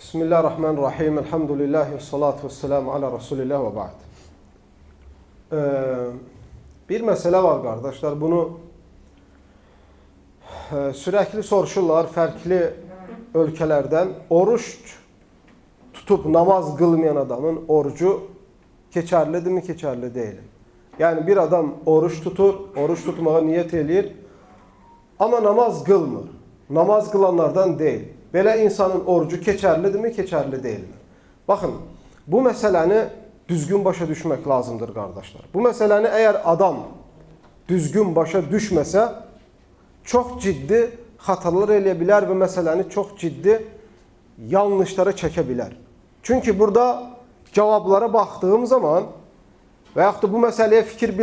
Bismillahirrahmanirrahim. Elhamdülillahi salatu vesselamu ala Resulillah ve ba'd. Bir mesele var kardeşler. Bunu sürekli soruşurlar farklı ülkelerden. Oruç tutup namaz kılmayan adamın orucu geçerlidir mi, geçerli değil. Yani bir adam oruç tutur, oruç tutmaya niyet eləyir ama namaz kılmır. Namaz kılanlardan değil. Belə insanın orucu keçərlidir mi, keçərli deyilmi? Baxın, bu məsələni düzgün başa düşmək lazımdır, qardaşlar. Bu məsələni əgər adam düzgün başa düşməsə, çox ciddi xatalar eləyə bilər və məsələni çox ciddi yanlışlara çəkə bilər. Çünki burada cavablara baxdığım zaman və yaxud da bu məsələyə fikir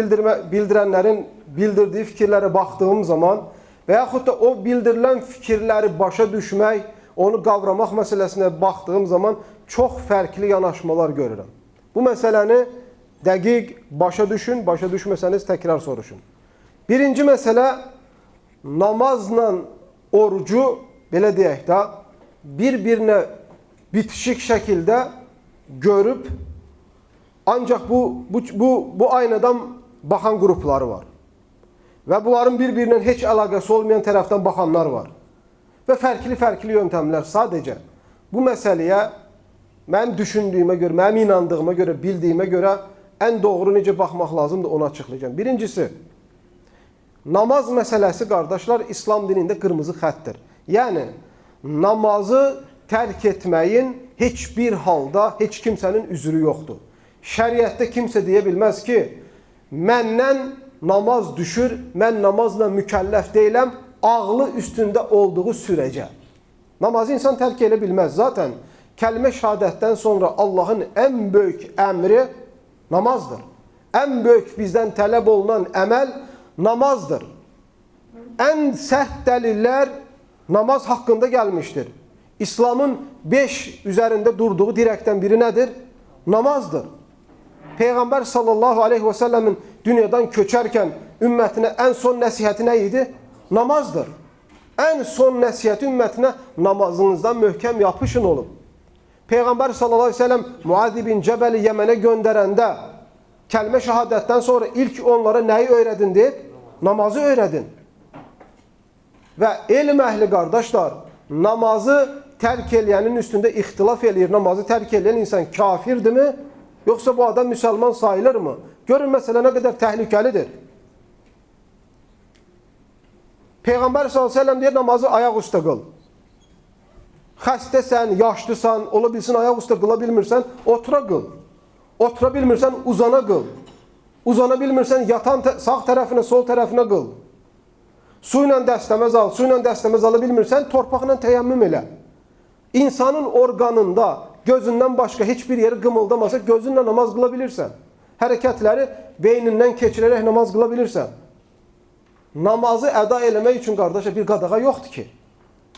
bildirənlərin bildirdiyi fikirlərə baxdığım zaman və yaxud da o bildirilən fikirləri başa düşmək, onu qavramaq məsələsinə baxdığım zaman çox fərqli yanaşmalar görürəm. Bu məsələni dəqiq başa düşün, başa düşməsəniz təkrar soruşun. Birinci məsələ, namazla orucu, belə deyək də, bir-birinə bitişik şəkildə görüb, ancaq bu aynadan baxan qrupları var. Və bunların bir-birinin heç əlaqəsi olmayan tərəfdən baxanlar var. Və fərqli yöntəmlər sadəcə bu məsələyə mənim düşündüyümə görə, mənim inandığıma görə, bildiyimə görə ən doğru necə baxmaq lazımdır onu açıqlayacağım. Birincisi, namaz məsələsi, qardaşlar, İslam dinində qırmızı xəttdir. Yəni, namazı tərk etməyin heç bir halda heç kimsənin üzrü yoxdur. Şəriətdə kimsə deyə bilməz ki, məndən namaz düşür, mən namazla mükəlləf deyiləm, ağlı üstündə olduğu sürəcə. Namazı insan tərk edə bilməz. Zaten kəlmə şəhadətdən sonra Allahın ən böyük əmri namazdır. Ən böyük bizdən tələb olunan əməl namazdır. Ən sərt dəlillər namaz haqqında gəlmişdir. İslamın 5 üzərində durduğu dirəkdən biri nədir? Namazdır. Peyğəmbər sallallahu aleyhi və səlləmin dünyadan köçərkən ümmətinə ən son nəsihəti nə idi? Namazdır. Ən son nəsihəti ümmətinə namazınızdan möhkəm yapışın olub. Peyğəmbər sallallahu aleyhi və səlləm Muad ibn Cəbəli Yəmənə göndərəndə kəlmə şəhadətdən sonra ilk onlara nəyi öyrədin deyib? Namazı öyrədin. Və elm əhli qardaşlar, namazı tərk eləyənin üstündə ixtilaf eləyir. Namazı tərk eləyən insan kafirdirmi? Yoxsa bu adam müsəlman sayılır mı? Görün məsələ nə qədər təhlükəlidir. Peyğəmbər s.ə.v deyir, namazı ayaq üstə qıl. Xəstəsən, yaşlısan, ola bilsin ayaq üstə qıla bilmirsən, otura qıl. Otura bilmirsən, uzana qıl. Uzana bilmirsən, yatan sağ tərəfinə, sol tərəfinə qıl. Su ilə dəstəməz al, su ilə dəstəməz ala bilmirsən, torpaqla təyəmmüm elə. İnsanın orqanında gözündən başqa heç bir yeri qımıldamasa, gözünlə namaz qıla bilirsən. Hərəkətləri beynindən keçirərək namaz qıla bilirsən. Namazı əda eləmək üçün, qardaşa, bir qadağa yoxdur ki.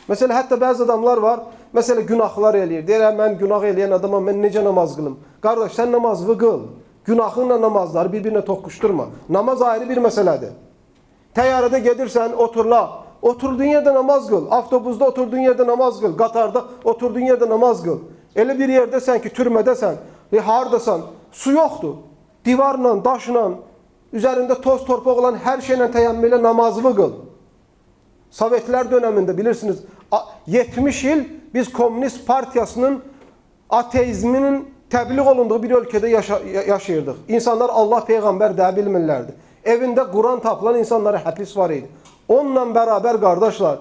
Məsələn, hətta bəzi adamlar var, məsələn, günahlar eləyir. Deyirəm, mən günah eləyən adama mən necə namaz qılım? Qardaş, sən namazını qıl. Günahınla namazları bir-birinə toqquşturma. Namaz ayrı bir məsələdir. Təyyarədə gedirsən, oturla. Oturduğun yerdə namaz qıl. Avtobusda oturduğun yerdə namaz qıl. Qatarda oturduğun yerdə namaz qıl. Elə bir yerdəsən ki, türmədəsən, hardasan, su yoxdur. Divarla, daşla, üzərində toz torpaq olan hər şeylə təyəmmüm ilə namazını qıl. Sovetlər dönəmində bilirsiniz, 70 il biz Komünist Partiyasının ateizminin təbliğ olunduğu bir ölkədə yaşayırdıq. İnsanlar Allah Peyğəmbər deyə bilmirlərdi. Evində Quran tapılan insanlara həbs var idi. Onunla bərabər, qardaşlar,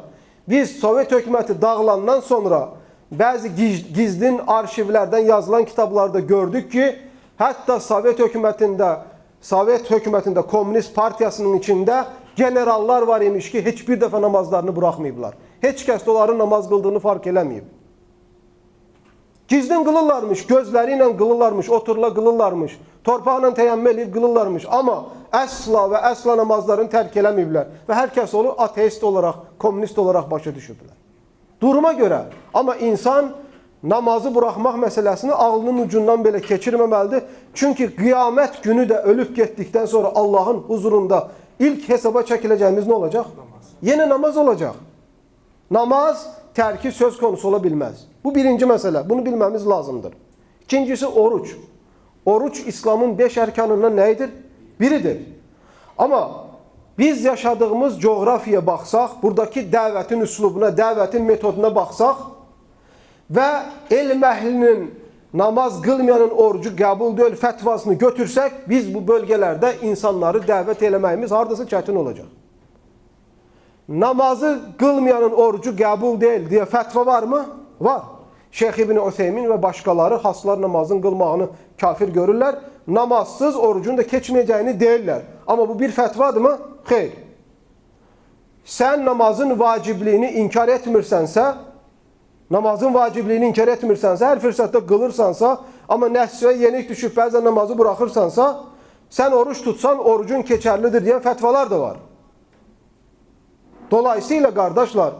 biz Sovet hökuməti dağılandan sonra bəzi gizlin arşivlərdən yazılan kitablarda gördük ki, hətta Sovet hökumətində Komünist Partiyasının içində generallar var imiş ki, heç bir dəfə namazlarını buraxmayıblar. Heç kəs də onların namaz qıldığını fark eləməyib. Gizlin qılırlarmış, gözləri ilə qılırlarmış, oturla qılırlarmış, torpaqla təyəmmüm eləyib qılırlarmış. Amma əsla və əsla namazlarını tərk eləməyiblər. Və hər kəs onu ateist olaraq, komünist olaraq başa düşüblər. Duruma görə. Amma insan namazı buraxmaq məsələsini ağlının ucundan belə keçirməməlidir. Çünki qiyamət günü də ölüb getdikdən sonra Allahın huzurunda ilk hesaba çəkiləcəyimiz nə olacaq? Yenə namaz olacaq. Namaz tərki söz konusu ola bilməz. Bu birinci məsələ. Bunu bilməmiz lazımdır. İkincisi oruç. Oruç İslamın 5 ərkanından nəyidir? Biridir. Amma biz yaşadığımız coğrafiyaya baxsaq, buradakı dəvətin üslubuna, dəvətin metoduna baxsaq və elm əhlinin namaz qılmayanın orucu qəbul deyil fətvasını götürsək, biz bu bölgələrdə insanları dəvət eləməyimiz hardasa çətin olacaq. Namazı qılmayanın orucu qəbul deyil deyə fətva varmı? Var. Şeyx İbn Üseymin və başqaları xaslar namazın qılmağını kafir görürlər. Namazsız orucun da keçməyəcəyini deyirlər. Amma bu bir fətvadırmı? Xeyr. Sən namazın vacibliyini inkar etmirsənsə, hər fürsətdə qılırsansa, amma nəfsəyə yenik düşüb bəzən namazı buraxırsansa, sən oruç tutsan orucun keçərlidir deyən fətvalar da var. Dolayısıyla qardaşlar,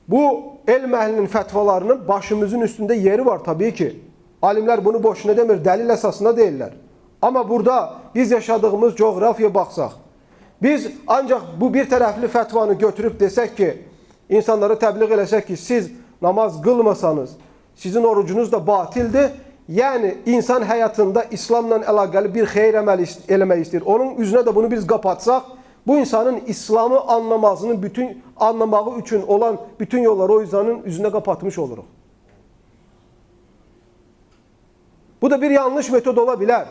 bu elm əhlinin fətvalarının başımızın üstündə yeri var tabii ki. Alimlər bunu boşuna demir, dəlil əsasında deyirlər. Amma burada biz yaşadığımız coğrafiyaya baxsaq, biz ancaq bu bir tərəfli fətvanı götürüb desək ki, insanlara təbliğ eləsək ki, siz namaz qılmasanız, sizin orucunuz da batildir. Yəni, insan həyatında İslamla əlaqəli bir xeyr əməl eləmək istəyir. Onun üzünə də bunu biz qapatsaq, bu insanın İslamı anlamağı üçün olan bütün yolları o insanın üzünə qapatmış oluruq. Bu da bir yanlış metod ola bilər.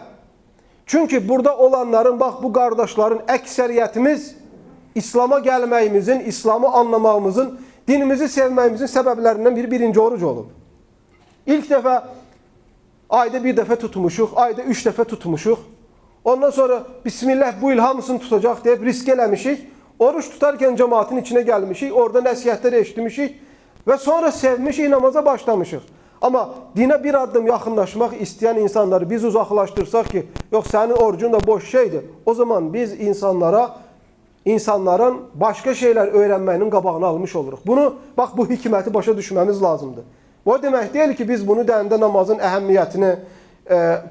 Çünki burada olanların, bax bu qardaşların əksəriyyətimiz İslam'a gəlməyimizin, İslam'ı anlamağımızın, dinimizi sevməyimizin səbəblərindən birinci oruc olub. İlk dəfə ayda bir dəfə tutmuşuq, ayda 3 dəfə tutmuşuq. Ondan sonra Bismillah bu il hamısını tutacaq deyib risk eləmişik. Oruç tutarkən cemaatin içine gəlmişik, orada nəsihətləri eşitmişik və sonra sevmişik, namaza başlamışıq. Amma dinə bir addım yaxınlaşmaq istəyən insanları biz uzaqlaşdırsaq ki, yox sənin orucun da boş şeydir. O zaman biz insanların başqa şeylər öyrənməyinin qabağını almış oluruq. Bunu, bax bu hikməti başa düşməmiz lazımdır. Bu demək deyil ki, biz bunu deyəndə namazın əhəmiyyətini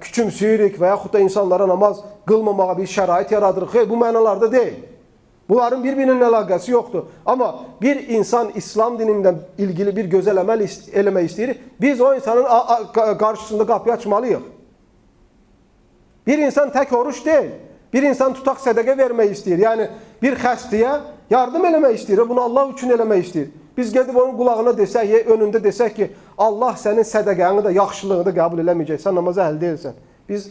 küçümsəyirik və yaxud da insanlara namaz qılmamağa bir şərait yaradırıq. Xeyr, bu mənalarda deyil. Bunların bir-birinin əlaqəsi yoxdur. Amma bir insan İslam dinindən ilgili bir gözəl əməl eləmək istəyir, biz o insanın qarşısında qapıyı açmalıyıq. Bir insan tək oruç deyil. Bir insan tutaq sədəqə vermək istəyir. Yəni bir xəstəyə yardım eləmək istəyir. Bunu Allah üçün eləmək istəyir. Biz gedib onun qulağına desək, önündə desək ki, Allah sənin sədəqəni də, yaxşılığını da qəbul eləməyəcək. Sən namaza əhl deyilsən. Biz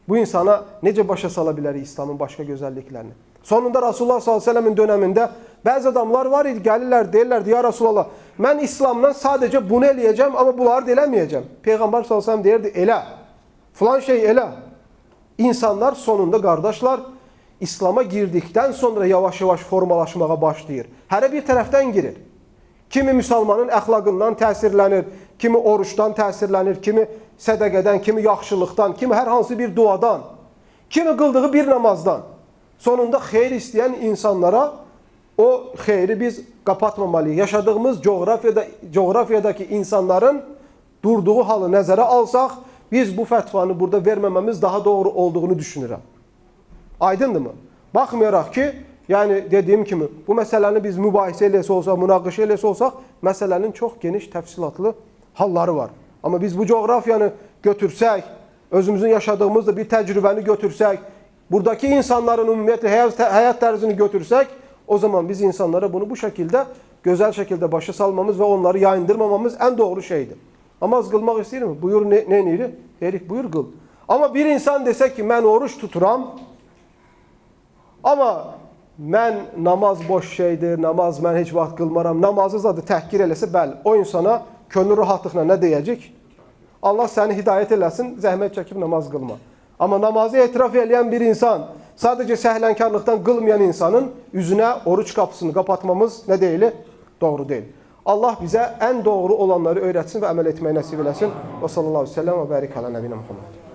bu insana necə başa sala bilərik İslamın başqa gözəlliklərini? Sonunda Rasulullah s.ə.v-in dönəmində bəzi adamlar var idi, gəlirlər, deyirlərdi, ya Rasulullah, mən İslamdan sadəcə bunu eləyəcəm, amma bunları da eləməyəcəm. Peyğəmbər s.ə.v deyirdi, elə, filan şey elə. İnsanlar sonunda, qardaşlar, İslam'a girdikdən sonra yavaş-yavaş formalaşmağa başlayır. Hərə bir tərəfdən girir. Kimi müsəlmanın əxlaqından təsirlənir, kimi oruçdan təsirlənir, kimi sədəqədən, kimi yaxşılıqdan, kimi hər hansı bir duadan, kimi qıldığı bir namazdan. Sonunda xeyir istəyən insanlara o xeyri biz qapatmamalıyıq. Yaşadığımız coğrafiyadakı insanların durduğu halı nəzərə alsaq, biz bu fətvanı burada verməməmiz daha doğru olduğunu düşünürəm. Aydındırmı? Baxmayaraq ki, yəni dediyim kimi, bu məsələni biz mübahisə eləsə olsaq, münaqişə eləsə olsaq, məsələnin çox geniş, təfsilatlı halları var. Amma biz bu coğrafiyanı götürsək, özümüzün yaşadığımızda bir təcrübəni götürsək, buradakı insanların ümumiyyətlə həyat tərzini götürsək, o zaman biz insanlara bunu bu şəkildə, gözəl şəkildə başa salmamız və onları yayındırmamamız ən doğru şeydir. Namaz qılmaq istəyirmi? Buyur, nə edir? Deyirik, buyur qıl. Amma bir insan desək ki, mən oruç tuturam, amma mən namaz boş şeydir, namaz mən heç vaxt qılmaram, namazı zadı təhqir eləsə, bəli, o insana könül rahatlıqla nə deyəcək? Allah səni hidayət eləsin, zəhmət çəkib namaz qılma. Amma namazı etiraf eləyən bir insan, sadəcə səhlənkarlıqdan qılmayan insanın üzünə oruç qapısını qapatmamız nə deyil? Doğru deyil. Allah bizə ən doğru olanları öyrətsin və əməl etməyi nəsib eləsin. Və sallallahu aleyhi ve sellem və bərik alə nəbinə Muhammed.